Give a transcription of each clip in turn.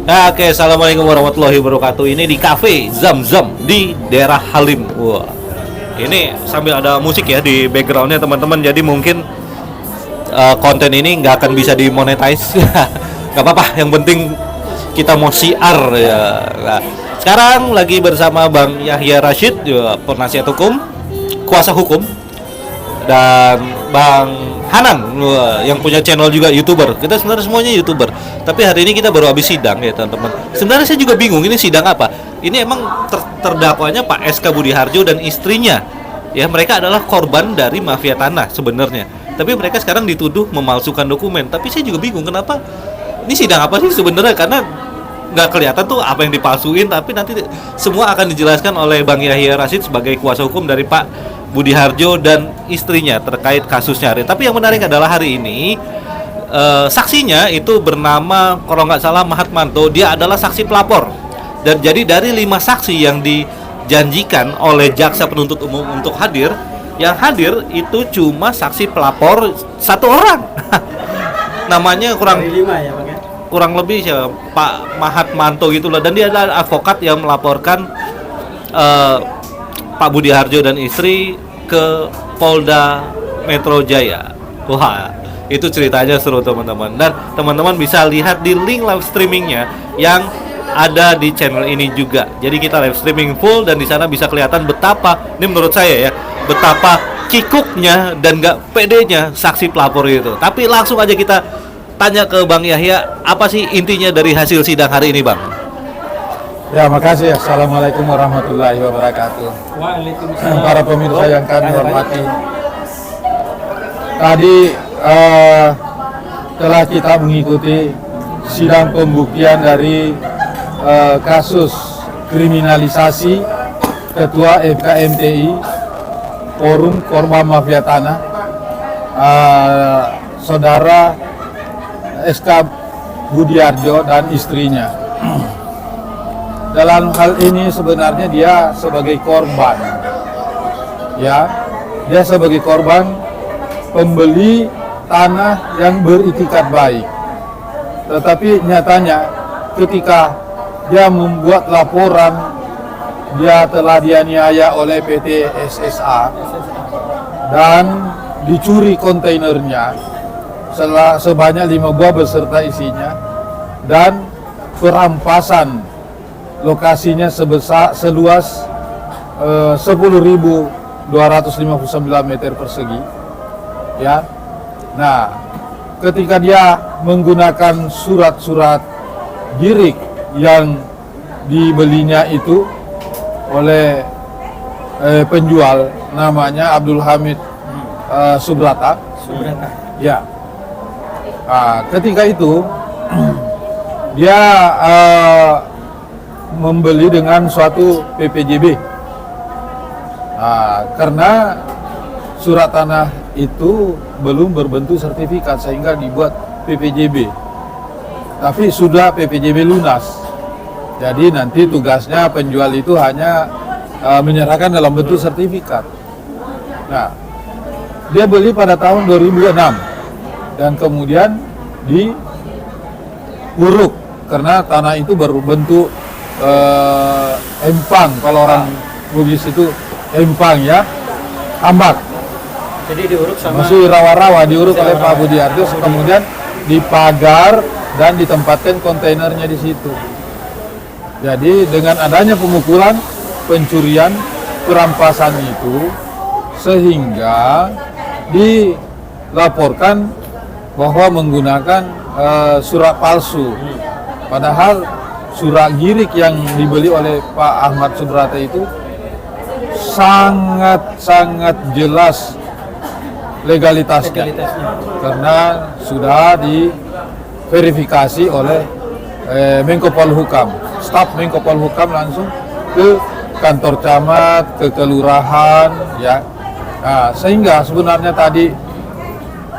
Nah, oke, assalamualaikum warahmatullahi wabarakatuh. Ini di cafe Zam Zam di daerah Halim. Wah, ini sambil ada musik ya di backgroundnya teman-teman. Jadi mungkin konten ini nggak akan bisa dimonetize. Nggak apa-apa. Yang penting kita mau siar ya. Nah, sekarang lagi bersama Bang Yahya Rashid, ya, penasihat hukum, kuasa hukum, dan Bang Hanan yang punya channel juga YouTuber. Kita sebenarnya semuanya YouTuber. Tapi hari ini kita baru habis sidang ya teman-teman. Sebenarnya saya juga bingung ini sidang apa. Ini emang terdakwanya Pak SK Budi Harjo dan istrinya. Ya, mereka adalah korban dari mafia tanah sebenarnya. Tapi mereka sekarang dituduh memalsukan dokumen. Tapi saya juga bingung kenapa ini sidang apa sih sebenarnya, karena nggak kelihatan tuh apa yang dipalsuin. Tapi nanti semua akan dijelaskan oleh Bang Yahya Rashid sebagai kuasa hukum dari Pak Budi Harjo dan istrinya terkait kasusnya. Tapi yang menarik adalah hari ini saksinya itu bernama, kalau nggak salah, Mahatmanto. Dia adalah saksi pelapor. Dan jadi dari 5 saksi yang dijanjikan oleh jaksa penuntut umum untuk hadir, yang hadir itu cuma saksi pelapor 1 orang. Namanya kurang lebih siapa? Pak Mahatmanto gitulah. Dan dia adalah advokat yang melaporkan Pak Budi Harjo dan istri ke Polda Metro Jaya. Wah, itu ceritanya seru teman-teman. Dan teman-teman bisa lihat di link live streamingnya yang ada di channel ini juga. Jadi kita live streaming full dan di sana bisa kelihatan betapa, ini menurut saya ya, betapa kikuknya dan gak pedenya saksi pelapor itu. Tapi langsung aja kita tanya ke Bang Yahya, apa sih intinya dari hasil sidang hari ini, Bang? Ya, makasih. Assalamualaikum warahmatullahi wabarakatuh. Waalaikumsalam. Para pemirsa yang kami hormati, tadi telah kita mengikuti sidang pembuktian dari kasus kriminalisasi Ketua FKMTI Forum Korban Mafia Tanah, Saudara SK Budi Harjo dan istrinya. Dalam hal ini sebenarnya dia sebagai korban, ya, dia sebagai korban pembeli tanah yang beritikat baik. Tetapi nyatanya ketika dia membuat laporan, dia telah dianiaya oleh PT SSA dan dicuri kontainernya sebanyak 5 buah beserta isinya, dan perampasan lokasinya seluas 10.259 meter persegi, ya. Nah, ketika dia menggunakan surat-surat girik yang dibelinya itu oleh penjual namanya Abdul Hamid Subrata, ya. Nah, ketika itu dia membeli dengan suatu PPJB. Nah, karena surat tanah itu belum berbentuk sertifikat sehingga dibuat PPJB. Tapi sudah PPJB lunas. Jadi nanti tugasnya penjual itu hanya menyerahkan dalam bentuk sertifikat. Nah, dia beli pada tahun 2006 dan kemudian diuruk karena tanah itu berbentuk empang, kalau orang Bugis itu empang, ya, tambak. Jadi diuruk sama masih rawa-rawa, diuruk oleh Pak Budi Harjo, kemudian dipagar dan ditempatkan kontainernya di situ. Jadi dengan adanya pemukulan, pencurian, perampasan itu, sehingga dilaporkan bahwa menggunakan surat palsu. Padahal surat girik yang dibeli oleh Pak Ahmad Subrata itu sangat jelas legalitasnya, karena sudah diverifikasi oleh Menko Polhukam. Staf Menko Polhukam langsung ke kantor camat, ke kelurahan, ya. Nah, sehingga sebenarnya tadi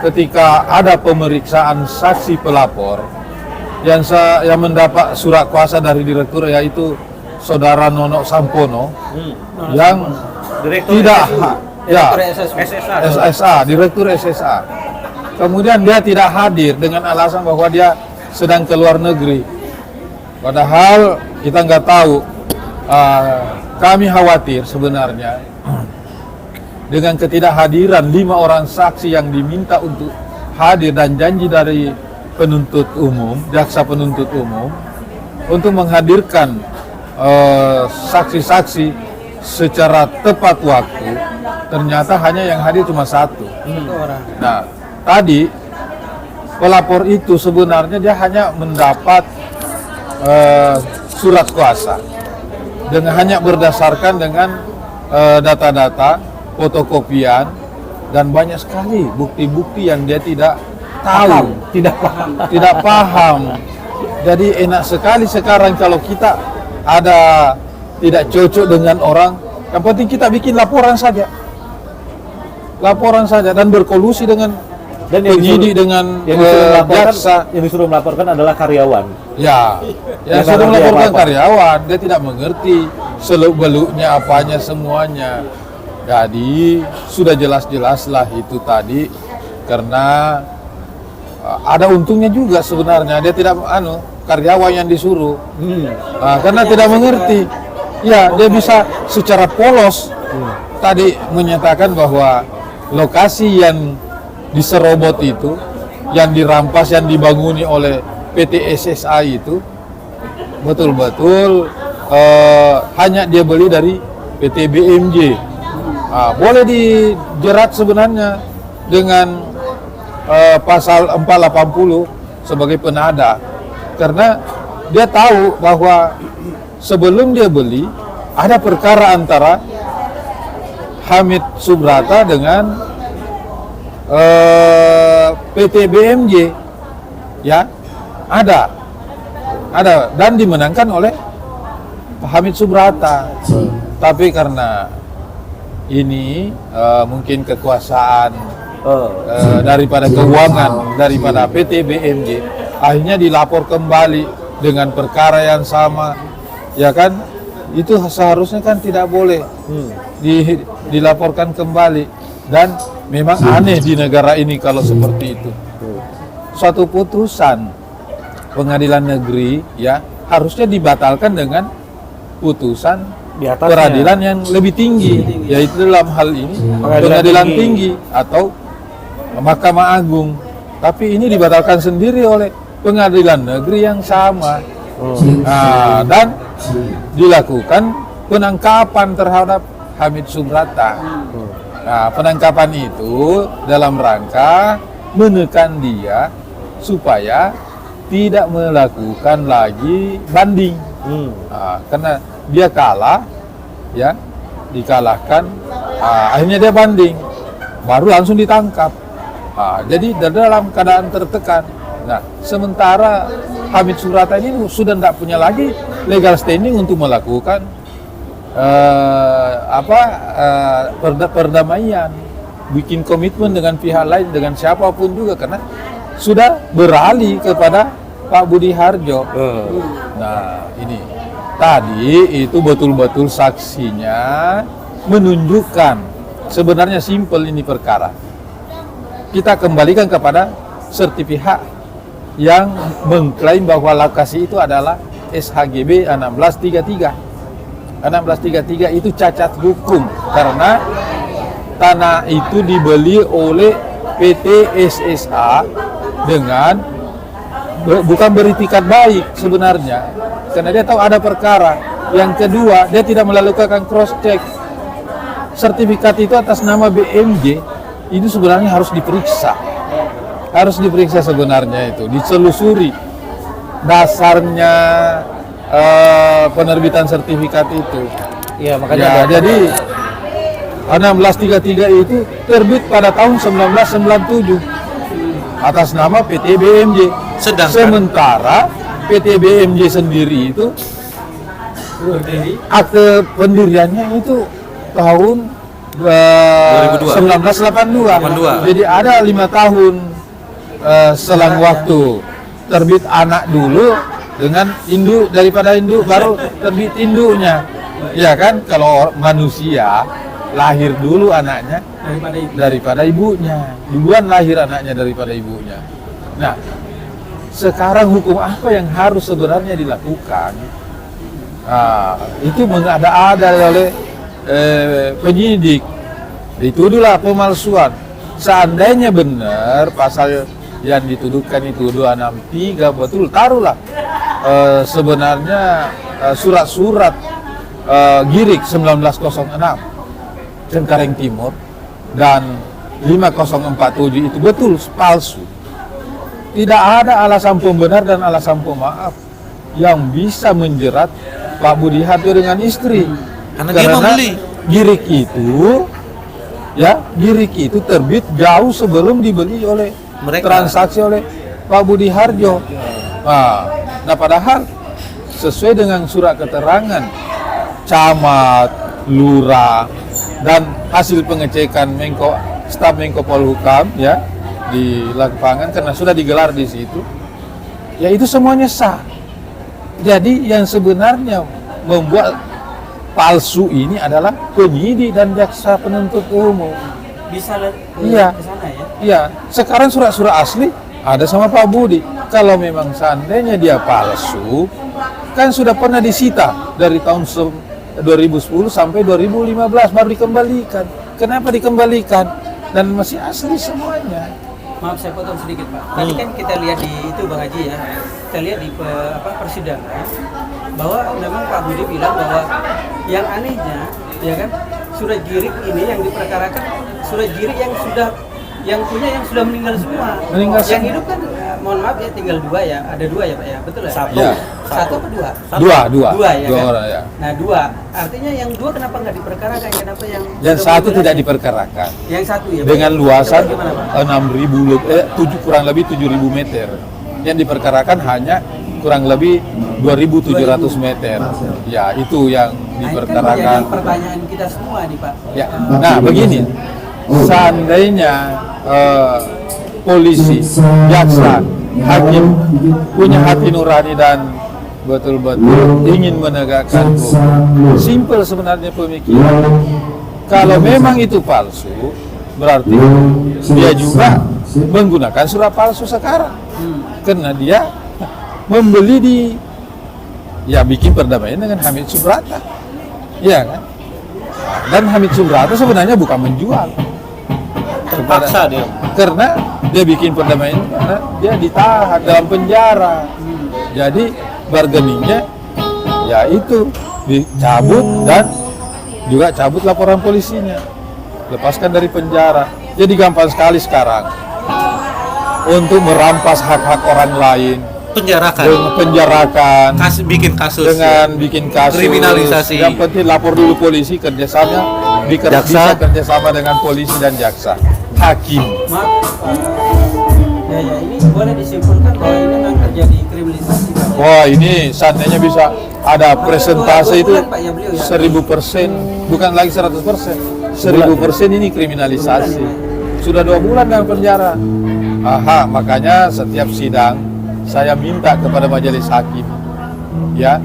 ketika ada pemeriksaan saksi pelapor yang mendapat surat kuasa dari direktur, yaitu Saudara Nono Sampono, yang Direktur tidak SSA. Direktur SSA. Kemudian dia tidak hadir dengan alasan bahwa dia sedang keluar negeri. Padahal kita nggak tahu. Kami khawatir sebenarnya dengan ketidakhadiran 5 orang saksi yang diminta untuk hadir dan janji dari penuntut umum, jaksa penuntut umum, untuk menghadirkan saksi-saksi secara tepat waktu, ternyata hanya yang hadir cuma 1. Orang. Nah, tadi pelapor itu sebenarnya dia hanya mendapat surat kuasa dengan hanya berdasarkan dengan data-data fotokopian dan banyak sekali bukti-bukti yang dia tidak tahu, tidak paham. Jadi enak sekali sekarang kalau kita ada tidak cocok dengan orang, yang penting kita bikin laporan saja dan berkolusi dengan penyidik dengan jaksa. Yang disuruh melaporkan adalah karyawan. Ya Yang sudah nggak ngerti melaporkan apa-apa. karyawan, dia tidak mengerti seluk-beluknya apanya semuanya. Jadi sudah jelas-jelas lah itu tadi, karena ada untungnya juga sebenarnya dia tidak karyawan yang disuruh, karena tidak mengerti. Ya, dia bisa secara polos tadi menyatakan bahwa lokasi yang diserobot itu, yang dirampas, yang dibangun oleh PT SSA itu betul-betul hanya dia beli dari PT BMJ. Boleh dijerat sebenarnya dengan pasal 480 sebagai penada, karena dia tahu bahwa sebelum dia beli ada perkara antara Hamid Subrata dengan PT BMJ, ya, ada dan dimenangkan oleh Pak Hamid Subrata. Tapi karena ini mungkin kekuasaan daripada keuangan daripada PT BMJ, akhirnya dilapor kembali dengan perkara yang sama, ya kan? Itu seharusnya kan tidak boleh dilaporkan kembali, dan memang aneh di negara ini kalau seperti itu. Suatu putusan pengadilan negeri, ya, harusnya dibatalkan dengan putusan Di atasnya. peradilan yang lebih tinggi, yaitu dalam hal ini pengadilan tinggi atau Mahkamah Agung. Tapi ini dibatalkan sendiri oleh pengadilan negeri yang sama. Dan dilakukan penangkapan terhadap Hamid Subrata. Nah, penangkapan itu dalam rangka menekan dia supaya tidak melakukan lagi banding. Karena dia kalah, ya, dikalahkan, akhirnya dia banding, baru langsung ditangkap. Jadi dalam keadaan tertekan. Nah, sementara Hamid Subrata ini sudah tidak punya lagi legal standing untuk melakukan perdamaian, bikin komitmen dengan pihak lain, dengan siapapun juga, karena sudah beralih kepada Pak Budi Harjo. Nah, ini tadi itu betul-betul saksinya menunjukkan sebenarnya simpel ini perkara. Kita kembalikan kepada sertifikat yang mengklaim bahwa lokasi itu adalah SHGB 1633. 1633 itu cacat hukum karena tanah itu dibeli oleh PT SSA dengan bukan beritikat baik sebenarnya, karena dia tahu ada perkara. Yang kedua, dia tidak melakukan cross check. Sertifikat itu atas nama BMJ ini sebenarnya harus diperiksa. Harus diperiksa sebenarnya, itu ditelusuri dasarnya penerbitan sertifikat itu. Iya, makanya jadi 1633 itu terbit pada tahun 1997 atas nama PT BMJ. Sementara PT BMJ sendiri itu akte pendiriannya itu tahun 1982. Jadi ada 5 tahun selang waktu. Terbit anak dulu dengan induk, daripada induk baru terbit induknya. Ya kan, kalau manusia lahir dulu anaknya daripada ibunya. Duluan lahir anaknya daripada ibunya. Nah, sekarang hukum apa yang harus sebenarnya dilakukan? Nah, itu mengada-ada oleh penyidik, dituduhlah pemalsuan. Seandainya benar pasal yang dituduhkan itu 263 betul, taruhlah sebenarnya surat-surat Girik 1906 Cengkareng Timur dan 5047 itu betul palsu. Tidak ada alasan pembenar dan alasan pemaaf yang bisa menjerat Pak Budi Harjo dengan istri. Karena dia membeli. Girik itu terbit jauh sebelum dibeli oleh Mereka. transaksi oleh Pak Budi Harjo. Nah, padahal sesuai dengan surat keterangan camat, lurah, dan hasil pengecekan staf Menko Polhukam ya di lapangan karena sudah digelar di situ, ya itu semuanya sah. Jadi yang sebenarnya membuat palsu ini adalah penyidik dan jaksa penuntut umum. Bisa Iya. ke sana ya. Iya, sekarang surat-surat asli ada sama Pak Budi. Kalau memang seandainya dia palsu, kan sudah pernah disita dari tahun 2010 sampai 2015 baru dikembalikan. Kenapa dikembalikan? Dan masih asli semuanya. Maaf saya potong sedikit Pak. Tadi kan kita lihat di itu Bang Haji ya. Kita lihat di persidangan bahwa memang Pak Budi bilang bahwa yang anehnya ya kan surat Girik ini yang diperkarakan surat Girik yang punya yang sudah meninggal semua. Meninggal yang semua. hidup kan mohon maaf ya tinggal 2 ya. Ada 2 ya Pak ya. Betul ya? Satu. Ya. Satu apa 2? Dua ya Dua kan? orang ya. Nah 2. Artinya yang 2 kenapa nggak diperkarakan? Kenapa yang Dan sudah satu meninggal tidak aja? diperkarakan. Yang satu ya Pak? Dengan luasan Itu bagaimana, Pak? kurang lebih 7.000 meter. Yang diperkarakan hanya kurang lebih 2.700 meter. Ya, itu yang Nah, ini kan diperkarakan. menjadi pertanyaan kita semua nih Pak. Ya. Nah, begini. Seandainya polisi, jaksa, hakim punya hati nurani dan betul-betul ingin menegakkan hukum, simpel sebenarnya pemikiran. Kalau memang itu palsu, berarti dia juga menggunakan surat palsu sekarang. Karena dia membeli bikin perdamaian dengan Hamid Subrata. Iya kan? Dan Hamid Subrata sebenarnya bukan menjual. Terpaksa dia. Karena dia bikin perdamaian karena dia ditahan dalam penjara. Jadi bargainingnya ya itu dicabut dan juga cabut laporan polisinya, lepaskan dari penjara. Jadi gampang sekali sekarang untuk merampas hak-hak orang lain, penjarakan, bikin kasus. dengan bikin kasus, Kriminalisasi. Yang penting lapor dulu polisi, kerjasama bisa kerjasama dengan polisi dan jaksa, hakim. Maaf ya ini boleh disimpulkan bahwa ini memang terjadi kriminalisasi Pak. Wah, ini seandainya bisa ada presentase itu 1000%, bukan lagi 100%, 1000% ini kriminalisasi. Sudah 2 bulan dalam penjara. Makanya setiap sidang saya minta kepada majelis hakim, ya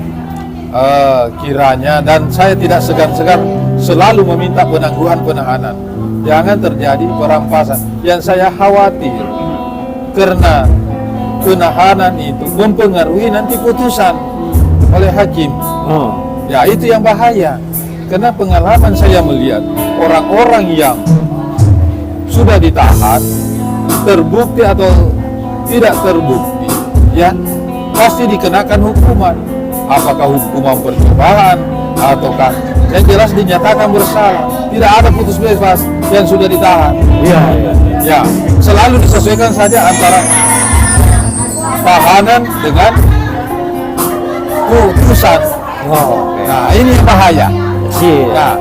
kiranya, dan saya tidak segan-segan selalu meminta penangguhan penahanan. Jangan terjadi perampasan. Yang saya khawatir karena penahanan itu mempengaruhi nanti putusan oleh hakim. Ya itu yang bahaya. Karena pengalaman saya melihat orang-orang yang sudah ditahan, terbukti atau tidak terbukti, ya pasti dikenakan hukuman. Apakah hukuman percobaan ataukah yang jelas dinyatakan bersalah. Tidak ada putus bebas yang sudah ditahan. Ya, selalu disesuaikan saja antara tahanan dengan putusan. Nah, ini bahaya. Nah,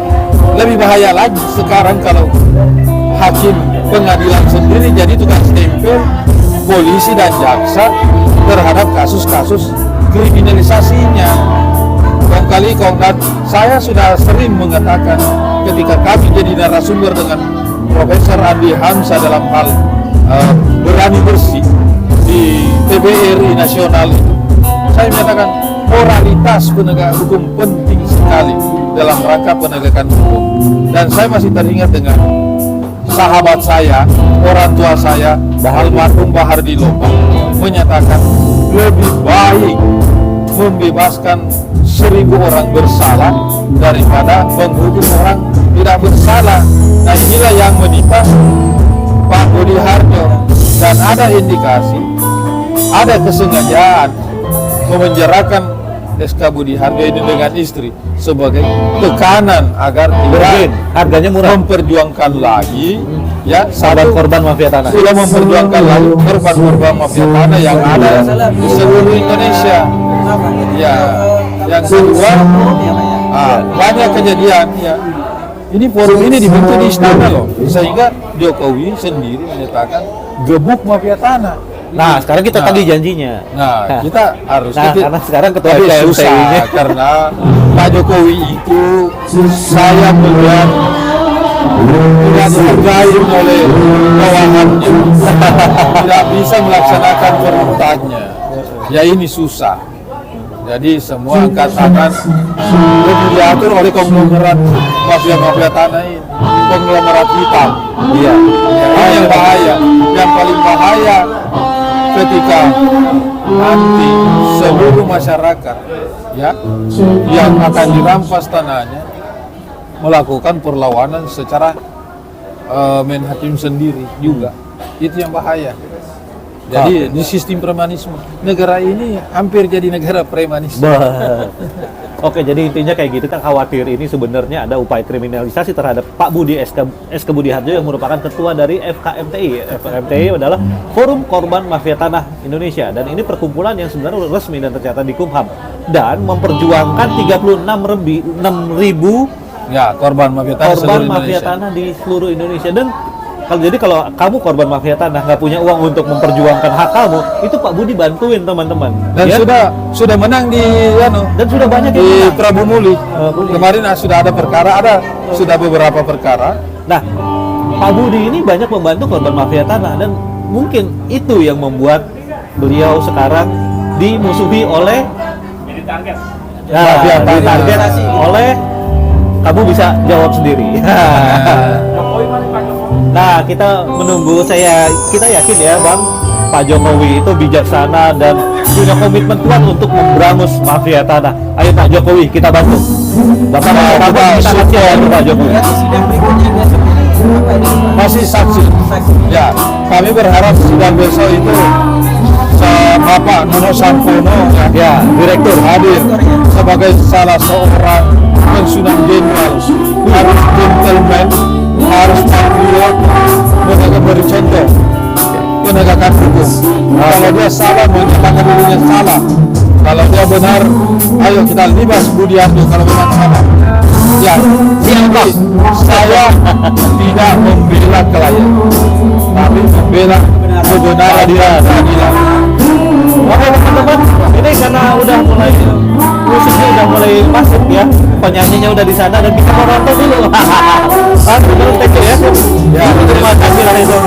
lebih bahaya lagi sekarang kalau hakim pengadilan sendiri jadi tukang stempel polisi dan jaksa terhadap kasus-kasus kriminalisasinya. Kali dan saya sudah sering mengatakan ketika kami jadi narasumber dengan Profesor Andi Hamzah dalam hal berani bersih di TBRI nasional itu, saya menyatakan moralitas penegak hukum penting sekali dalam rangka penegakan hukum. Dan saya masih teringat dengan sahabat saya, orang tua saya, almarhum Bahardi Lombok. menyatakan lebih baik membebaskan 1.000 orang bersalah daripada menghukum orang tidak bersalah. Nah inilah yang menimpa Pak Budi Harjo, dan ada indikasi, ada kesengajaan memenjarakan SK Budi Harjo ini dengan istri sebagai tekanan agar tidak harganya murah. memperjuangkan lagi ya Sahabat korban mafia tanah. sudah memperjuangkan lagi korban-korban mafia tanah yang ada di seluruh Indonesia. Ya, yang kedua, banyak kejadian ya. Ini forum ini dibentuk di istana loh, sehingga Jokowi sendiri menyatakan gebuk mafia tanah. Nah, sekarang kita tagih janjinya. Nah, kita harus karena sekarang ketua tapi FKMTI susah karena Pak Jokowi itu saya melihat tidak dihargai oleh bawahannya, tidak bisa melaksanakan perintahnya. Ya ini susah. Jadi semua angkat tangan diatur oleh konglomerat mafia tanah ini, konglomerat hitam. Iya. Ini yang bahaya. Yang paling bahaya ketika nanti seluruh masyarakat ya yang akan dirampas tanahnya melakukan perlawanan secara main hakim sendiri juga, itu yang bahaya. Jadi di sistem premanisme negara ini hampir jadi negara premanisme. Oke, jadi intinya kayak gitu, kan khawatir ini sebenarnya ada upaya kriminalisasi terhadap Pak Budi SK Budi Harjo yang merupakan ketua dari FKMTI. FKMTI adalah Forum Korban Mafia Tanah Indonesia, dan ini perkumpulan yang sebenarnya resmi dan tercatat di Kumham dan memperjuangkan 36.000 ya korban mafia tanah di seluruh Indonesia. Dan kalau kamu korban mafia tanah nggak punya uang untuk memperjuangkan hak kamu, itu Pak Budi bantuin teman-teman. Dan ya? sudah menang di dan sudah banyak di Prabu Muli. Kemarin sudah ada perkara, sudah beberapa perkara. Nah, Pak Budi ini banyak membantu korban mafia tanah, dan mungkin itu yang membuat beliau sekarang dimusuhi oleh target oleh, kamu bisa jawab sendiri. Nah, kita menunggu, kita yakin ya Bang, Pak Jokowi itu bijaksana dan punya komitmen kuat untuk memberangus mafia tanah. Ayo Pak Jokowi, kita bantu. Bapak kita support Pak Jokowi. Masih saksi. Ya, kami berharap sidang besok itu Bapak Nuno Sampono ya, direktur hadir sebagai salah seorang pensiunan jenderal, harus gentleman, harus patriot, menegakkan beri contoh penegakan hukum. Kalau dia salah, menyatakan dirinya salah. Kalau dia benar, ayo kita libas Budi Harjo kalau memang salah. Ya, jadi saya tidak membela klien, tapi membela kebenaran dan keadilan. Oke teman-teman, ini karena udah mulai musiknya udah mulai masuk ya, penyanyinya udah di sana dan kita mau nonton dulu. Terus take ya. Ya, terima kasih lah itu.